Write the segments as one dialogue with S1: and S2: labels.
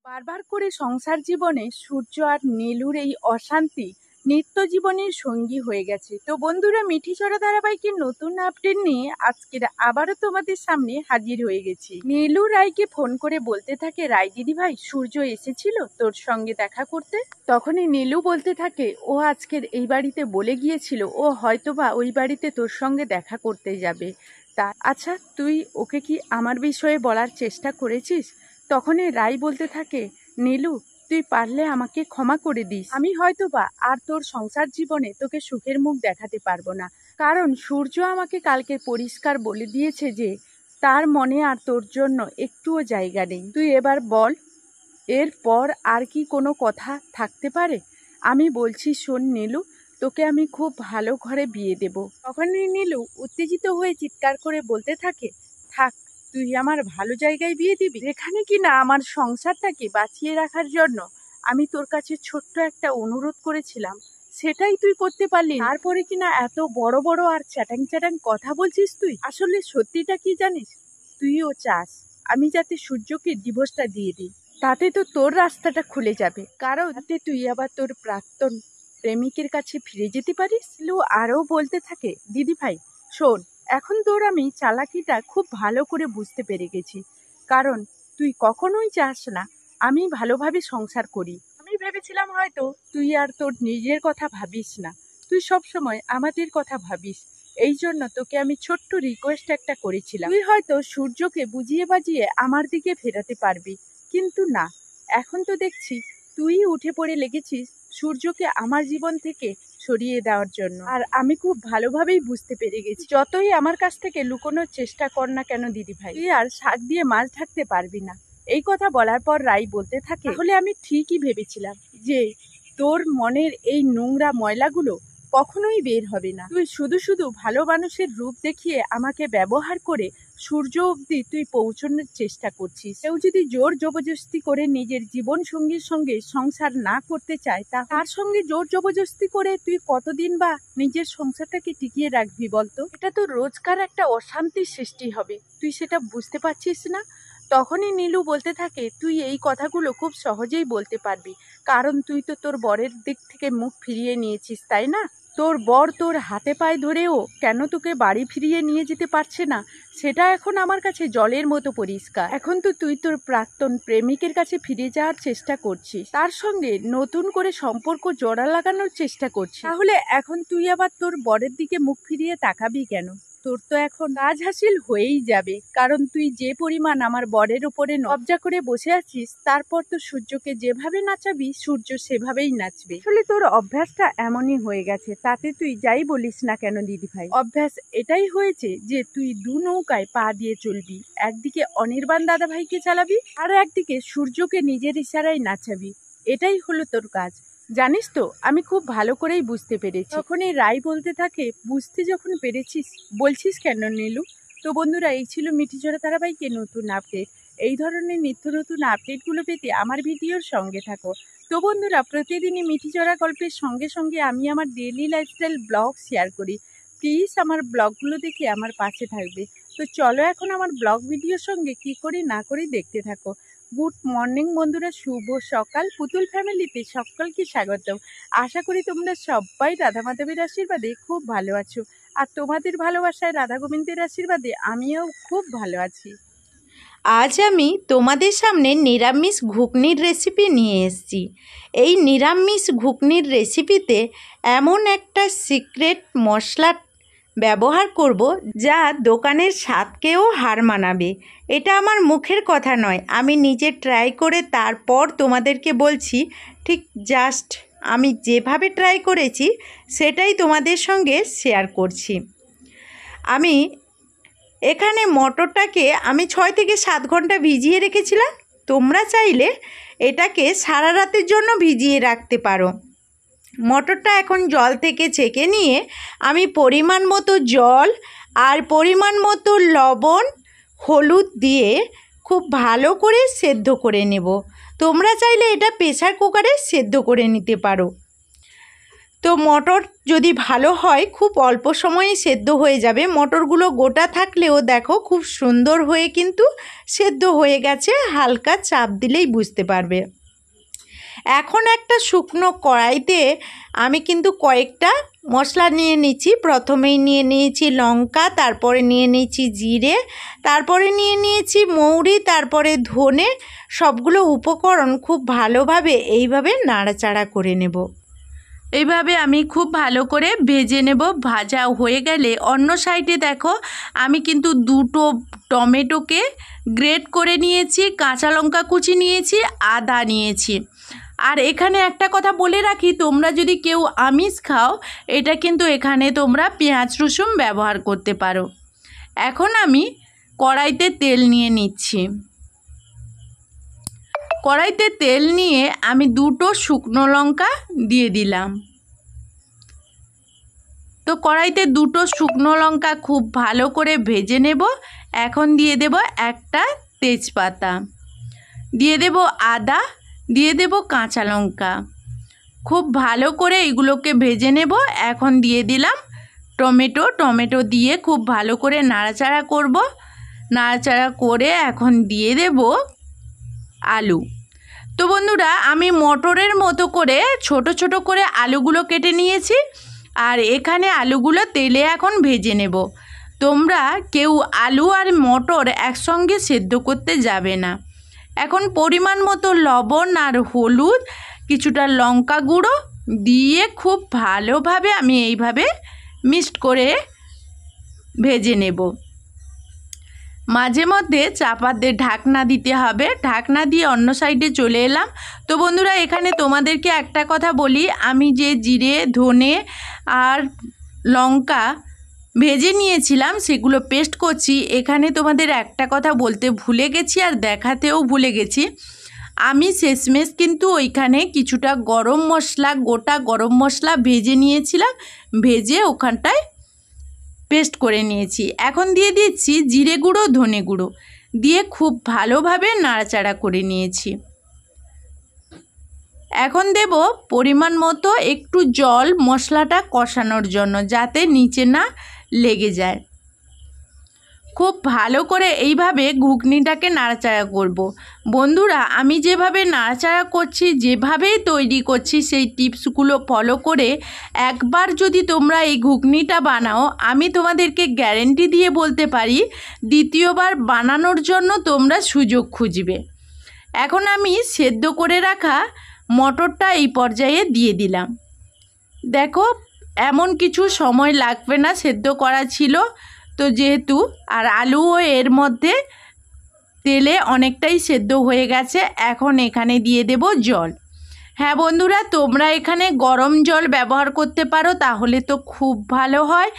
S1: বারবার করে সংসার জীবনে সূর্য আর নীলুর এই অশান্তি নিত্য জীবনের সঙ্গী হয়ে গেছে। তো বন্ধুরা, মিঠি চড়া ধারাবাহিকের নতুন আপডেট নিয়ে আজকের আবারও তোমাদের সামনে হাজির হয়ে গেছি। নীলু রায়কে ফোন করে বলতে থাকে, রায় দিদি ভাই, সূর্য এসেছিল তোর সঙ্গে দেখা করতে। তখনই নীলু বলতে থাকে, ও আজকের এই বাড়িতে বলে গিয়েছিল ও হয়তোবা ওই বাড়িতে তোর সঙ্গে দেখা করতে যাবে। তা আচ্ছা, তুই ওকে কি আমার বিষয়ে বলার চেষ্টা করেছিস? তখনই রাই বলতে থাকে, নীলু, তুই পারলে আমাকে ক্ষমা করে দিস। আমি হয়তোবা আর তোর সংসার জীবনে তোকে সুখের মুখ দেখাতে পারবো না, কারণ সূর্য আমাকে কালকে পরিষ্কার বলে দিয়েছে যে তার মনে আর তোর জন্য একটুও জায়গা নেই। তুই এবার বল, এরপর আর কি কোনো কথা থাকতে পারে? আমি বলছি, শোন নীলু, তোকে আমি খুব ভালো ঘরে বিয়ে দেব। তখনই নীলু উত্তেজিত হয়ে চিৎকার করে বলতে থাকে, থাক, তুই আমার ভালো জায়গায় বিয়ে দিবি, যেখানে কিনা আমার সংসারটাকে বাঁচিয়ে রাখার জন্য আমি তোর কাছে ছোট্ট একটা অনুরোধ করেছিলাম, সেটাই তুই করতে পারলি। তারপরে কিনা এত বড় বড় আর চ্যাটাং চ্যাটাং কথা বলছিস তুই। আসলে সত্যিটা কি জানিস? তুইও চাস আমি যাতে সূর্যকে ডিভোর্সটা দিয়ে দিই, তাতে তো তোর রাস্তাটা খুলে যাবে, কারণ তাতে তুই আবার তোর প্রাক্তন প্রেমিকের কাছে ফিরে যেতে পারিস। লু আরও বলতে থাকে, দিদি ভাই শোন, এখন তোর আমি চালাকিটা খুব ভালো করে বুঝতে পেরে গেছি, কারণ তুই কখনোই চাস না আমি ভালোভাবে সংসার করি। আমি ভেবেছিলাম হয়তো তুই আর তোর নিজের কথা ভাবিস না, তুই সব সময় আমাদের কথা ভাবিস। এই জন্য তোকে আমি ছোট্ট রিকোয়েস্ট একটা করেছিলাম, তুই হয়তো সূর্যকে বুঝিয়ে বাজিয়ে আমার দিকে ফেরাতে পারবি, কিন্তু না, এখন তো দেখছি তুই উঠে পড়ে লেগেছিস সূর্যকে আমার জীবন থেকে সরিয়ে দেওয়ার জন্য। আর আমি খুব ভালোভাবেই বুঝতে পেরে গেছি, যতই আমার কাছ থেকে লুকোনোর চেষ্টা কর না কেন দিদি ভাই, তুই আর শাক দিয়ে মাছ ঢাকতে পারবি না। এই কথা বলার পর রাই বলতে থাকে, তাহলে আমি ঠিকই ভেবেছিলাম যে তোর মনের এই নোংরা ময়লাগুলো কখনোই বের হবে না। তুই শুধু শুধু ভালো মানুষের রূপ দেখিয়ে আমাকে ব্যবহার করে সূর্য অবধি তুই পৌঁছানোর চেষ্টা করছিস। কেউ যদি জোর জবরদস্তি করে নিজের জীবন সঙ্গীর সঙ্গে সংসার না করতে চায়, তার সঙ্গে জোর জবরদস্তি করে তুই কতদিন বা নিজের সংসারটাকে টিকিয়ে রাখবি বলতো? এটা তো রোজকার একটা অশান্তির সৃষ্টি হবে, তুই সেটা বুঝতে পারছিস না? তখনই নীলু বলতে থাকে, তুই এই কথাগুলো খুব সহজেই বলতে পারবি, কারণ তুই তো তোর বরের দিক থেকে মুখ ফিরিয়ে নিয়েছিস, তাই না? তোর বর তোর হাতে পায়ে ধরেও কেন তোকে বাড়ি ফিরিয়ে নিয়ে যেতে পারছে না, সেটা এখন আমার কাছে জলের মতো পরিষ্কার। এখন তো তুই তোর প্রাক্তন প্রেমিকের কাছে ফিরে যাওয়ার চেষ্টা করছিস, তার সঙ্গে নতুন করে সম্পর্ক জোড়া লাগানোর চেষ্টা করছিস। তাহলে এখন তুই আবার তোর বরের দিকে মুখ ফিরিয়ে তাকাবি কেন? তোর তো এখন কাজ হাসিল হয়েই যাবে, কারণ তুই যে পরিমাণ আমার বরের উপরে কবজা করে বসে আছিস, তারপর তো সূর্যকে যেভাবে নাচাবি সূর্য সেভাবেই নাচবে। আসলে তোর অভ্যাসটা এমনই হয়ে গেছে, তাতে তুই যাই বলিস না কেন দিদি ভাই, অভ্যাস এটাই হয়েছে যে তুই দু নৌকায় পা দিয়ে চলবি, একদিকে অনির্বাণ দাদা ভাইকে চালাবি আর একদিকে সূর্যকে নিজের ইশারায় নাচাবি। এটাই হলো তোর কাজ, জানিস তো? আমি খুব ভালো করেই বুঝতে পেরেছি। তখন এই রাই বলতে থাকে, বুঝতে যখন পেরেছিস বলছিস কেন নীলু? তো বন্ধুরা, এই ছিল মিঠি চড়া ধারাবাহিকের নতুন আপডেট। এই ধরনের নিত্য নতুন আপডেটগুলো পেতে আমার ভিডিওর সঙ্গে থাকো। তো বন্ধুরা, প্রতিদিনই মিঠি চড়া গল্পের সঙ্গে সঙ্গে আমি আমার ডেইলি লাইফস্টাইল ব্লগ শেয়ার করি। প্লিজ আমার ব্লগগুলো দেখে আমার পাশে থাকবে। তো চলো এখন আমার ব্লগ ভিডিওর সঙ্গে কি করি না করি দেখতে থাকো। গুড মর্নিং বন্ধুরা, শুভ সকাল। পুতুল ফ্যামিলিতে সকলকে স্বাগতম। আশা করি তোমরা সবাই রাধা মাধবের আশীর্বাদে খুব ভালো আছো, আর তোমাদের ভালোবাসায় রাধা গোবিন্দের আশীর্বাদে আমিও খুব ভালো আছি।
S2: আজ আমি তোমাদের সামনে নিরামিষ ঘুগনির রেসিপি নিয়ে এসেছি। এই নিরামিষ ঘুগনির রেসিপিতে এমন একটা সিক্রেট মশলা ব্যবহার করব যা দোকানের স্বাদকেও হার মানাবে। এটা আমার মুখের কথা নয়, আমি নিজে ট্রাই করে তারপর তোমাদেরকে বলছি। ঠিক জাস্ট আমি যেভাবে ট্রাই করেছি সেটাই তোমাদের সঙ্গে শেয়ার করছি। আমি এখানে মটরটাকে আমি 6 থেকে 7 ঘন্টা ভিজিয়ে রেখেছিলাম। তোমরা চাইলে এটাকে সারা রাতের জন্য ভিজিয়ে রাখতে পারো। মটরটা এখন জল থেকে ছেঁকে নিয়ে আমি পরিমাণ মতো জল আর পরিমাণ মতো লবণ, হলুদ দিয়ে খুব ভালো করে সেদ্ধ করে নেব। তোমরা চাইলে এটা প্রেসার কুকারে সেদ্ধ করে নিতে পারো। তো মটর যদি ভালো হয় খুব অল্প সময়েই সেদ্ধ হয়ে যাবে। মটরগুলো গোটা থাকলেও দেখো খুব সুন্দর হয়ে কিন্তু সেদ্ধ হয়ে গেছে, হালকা চাপ দিলেই বুঝতে পারবে। এখন একটা শুকনো কড়াইতে আমি কিন্তু কয়েকটা মশলা নিয়ে নিচ্ছি। প্রথমেই নিয়ে নিয়েছি লঙ্কা, তারপরে নিয়ে নিয়েছি জিরে, তারপরে নিয়ে নিয়েছি মৌরি, তারপরে ধনে। সবগুলো উপকরণ খুব ভালোভাবে এইভাবে নাড়াচাড়া করে নেব।
S1: এইভাবে আমি খুব ভালো করে ভেজে নেব। ভাজা হয়ে গেলে অন্য সাইডে দেখো আমি কিন্তু দুটো টমেটোকে গ্রেট করে নিয়েছি, কাঁচা লঙ্কা কুচি নিয়েছি, আদা নিয়েছি। আর এখানে একটা কথা বলে রাখি, তোমরা যদি কেউ আমিষ খাও এটা কিন্তু এখানে তোমরা পেঁয়াজ রসুন ব্যবহার করতে পারো। এখন আমি কড়াইতে তেল নিয়ে নিচ্ছি। কড়াইতে তেল নিয়ে আমি দুটো শুকনো লঙ্কা দিয়ে দিলাম। তো কড়াইতে দুটো শুকনো লঙ্কা খুব ভালো করে ভেজে নেব। এখন দিয়ে দেব একটা তেজপাতা, দিয়ে দেব আদা, দিয়ে দেব কাঁচা লঙ্কা। খুব ভালো করে এগুলোকে ভেজে নেব। এখন দিয়ে দিলাম টমেটো দিয়ে খুব ভালো করে নাড়াচাড়া করব। নাড়াচাড়া করে এখন দিয়ে দেব আলু। তো বন্ধুরা আমি মটরের মতো করে ছোট ছোট করে আলুগুলো কেটে নিয়েছি, আর এখানে আলুগুলো তেলে এখন ভেজে নেব। তোমরা কেউ আলু আর মটর একসঙ্গে সেদ্ধ করতে যাবে না। এখন পরিমাণ মতো লবণ আর হলুদ, কিছুটা লঙ্কা গুঁড়ো দিয়ে খুব ভালোভাবে আমি এইভাবে মিক্সড করে ভেজে নেব। মাঝে মধ্যে চাপাতে ঢাকনা দিতে হবে। ঢাকনা দিয়ে অন্য সাইডে চলে এলাম। তো বন্ধুরা এখানে তোমাদেরকে একটা কথা বলি, আমি যে জিরে ধনে আর লঙ্কা ভেজে নিয়েছিলাম সেগুলো পেস্ট করছি। এখানে তোমাদের একটা কথা বলতে ভুলে গেছি আর দেখাতেও ভুলে গেছি, আমি শেষমেশ কিন্তু ওইখানে কিছুটা গরম মশলা, গোটা গরম মশলা ভেজে নিয়েছিলাম, ভেজে ওখানটায় পেস্ট করে নিয়েছি। এখন দিয়ে দিচ্ছি জিরে গুঁড়ো, ধনে গুঁড়ো দিয়ে খুব ভালোভাবে নাড়াচাড়া করে নিয়েছি। এখন দেব পরিমাণ মতো একটু জল মশলাটা কষানোর জন্য, যাতে নিচে না লেগে যায়। খুব ভালো করে এইভাবে ঘুগনিটাকে নাড়াচাড়া করব। বন্ধুরা আমি যেভাবে নাড়াচাড়া করছি, যেভাবেই তৈরি করছি, সেই টিপসগুলো ফলো করে একবার যদি তোমরা এই ঘুগনিটা বানাও, আমি তোমাদেরকে গ্যারেন্টি দিয়ে বলতে পারি দ্বিতীয়বার বানানোর জন্য তোমরা সুযোগ খুঁজবে। এখন আমি সেদ্ধ করে রাখা মটরটা এই পর্যায়ে দিয়ে দিলাম। দেখো এমন কিছু সময় লাগবে না, সেদ্ধ করা ছিল তো যেহেতু, আর আলুও এর মধ্যে তেলে অনেকটাই সেদ্ধ হয়ে গেছে। এখন এখানে দিয়ে দেব জল। হ্যাঁ বন্ধুরা, তোমরা এখানে গরম জল ব্যবহার করতে পারো, তাহলে তো খুব ভালো হয়,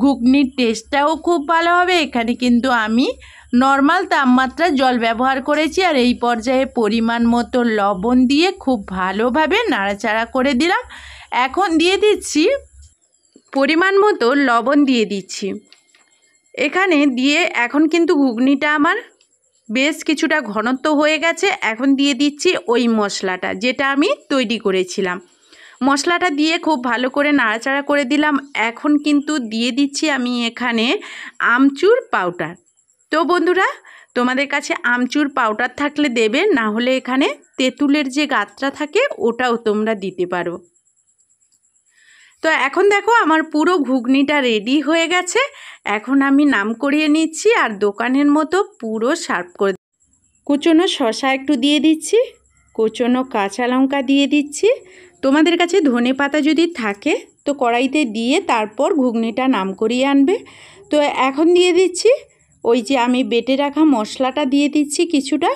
S1: ঘুগনির টেস্টটাও খুব ভালো হবে। এখানে কিন্তু আমি নর্মাল তাপমাত্রার জল ব্যবহার করেছি। আর এই পর্যায়ে পরিমাণ মতো লবণ দিয়ে খুব ভালোভাবে নাড়াচাড়া করে দিলাম। এখন দিয়ে দিচ্ছি পরিমাণ মতো লবণ দিয়ে দিচ্ছি এখানে দিয়ে। এখন কিন্তু ঘুগনিটা আমার বেশ কিছুটা ঘনত্ব হয়ে গেছে। এখন দিয়ে দিচ্ছি ওই মশলাটা যেটা আমি তৈরি করেছিলাম। মশলাটা দিয়ে খুব ভালো করে নাড়াচাড়া করে দিলাম। এখন কিন্তু দিয়ে দিচ্ছি আমি এখানে আমচুর পাউডার। তো বন্ধুরা তোমাদের কাছে আমচুর পাউডার থাকলে দেবে, না হলে এখানে তেঁতুলের যে গাছটা থাকে ওটাও তোমরা দিতে পারো। তো এখন দেখো আমার পুরো ঘুগনিটা রেডি হয়ে গেছে। এখন আমি নাম করিয়ে নিচ্ছি আর দোকানের মতো পুরো সার্ভ করে। কুচনো শসা একটু দিয়ে দিচ্ছি, কুচনো কাঁচা লঙ্কা দিয়ে দিচ্ছি। তোমাদের কাছে ধনে পাতা যদি থাকে তো কড়াইতে দিয়ে তারপর ঘুগনিটা নাম করিয়ে আনবে। তো এখন দিয়ে দিচ্ছি ওই যে আমি বেটে রাখা মশলাটা দিয়ে দিচ্ছি কিছুটা।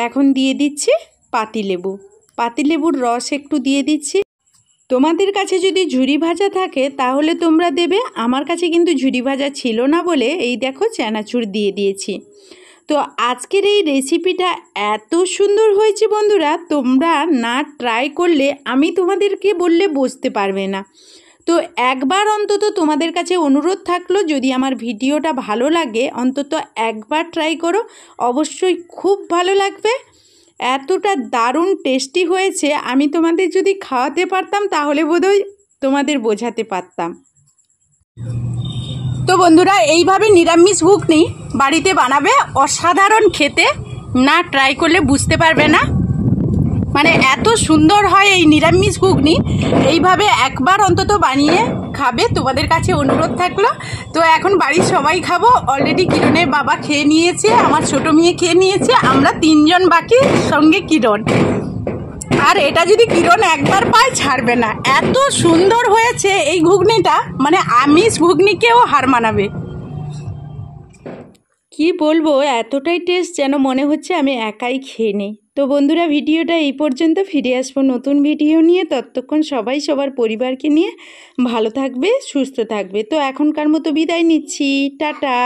S1: এখন দিয়ে দিচ্ছি পাতিলেবু, পাতিলেবুর রস একটু দিয়ে দিচ্ছি। তোমাদের কাছে যদি ঝুরি ভাজা থাকে তাহলে তোমরা দেবে, আমার কাছে কিন্তু ঝুরি ভাজা ছিল না বলে এই দেখো চানাচুর দিয়ে দিয়েছি। তো আজকের এই রেসিপিটা এত সুন্দর হয়েছে বন্ধুরা, তোমরা না ট্রাই করলে আমি তোমাদেরকে বললে বুঝতে পারবে না। তো একবার অন্তত তোমাদের কাছে অনুরোধ থাকলো, যদি আমার ভিডিওটা ভালো লাগে অন্তত একবার ট্রাই করো, অবশ্যই খুব ভালো লাগবে। এতটা দারুণ টেস্টি হয়েছে, আমি তোমাদের যদি খাওয়াতে পারতাম তাহলে বোধহয়
S2: তোমাদের বোঝাতে পারতাম।
S1: তো বন্ধুরা, এইভাবে নিরামিষ ঘুগনি বাড়িতে বানাবে, অসাধারণ খেতে, না ট্রাই করলে বুঝতে পারবে না। মানে এত সুন্দর হয় এই নিরামিষ ঘুগনি। এইভাবে একবার অন্তত বানিয়ে খাবে, তোমাদের কাছে অনুরোধ থাকলো। তো এখন বাড়ির সবাই খাবো। অলরেডি কিরণের বাবা খেয়ে নিয়েছে, আমার ছোট মেয়ে খেয়ে নিয়েছে, আমরা 3 জন বাকি, সঙ্গে কিরণ। আর এটা যদি কিরণ একবার পায় ছাড়বে না, এত সুন্দর হয়েছে এই ঘুগনিটা, মানে আমিষ ঘুগনিকেও হার মানাবে।
S2: কি বলবো, এতটাই টেস্ট যেন মনে হচ্ছে আমি একাই খেয়ে নিই। তো বন্ধুরা, ভিডিওটা এই পর্যন্ত। ফিরে আসবো নতুন ভিডিও নিয়ে। ততক্ষণ সবাই সবার পরিবারকে নিয়ে ভালো থাকবে, সুস্থ থাকবে। তো এখনকার মতো বিদায় নিচ্ছি, টাটা।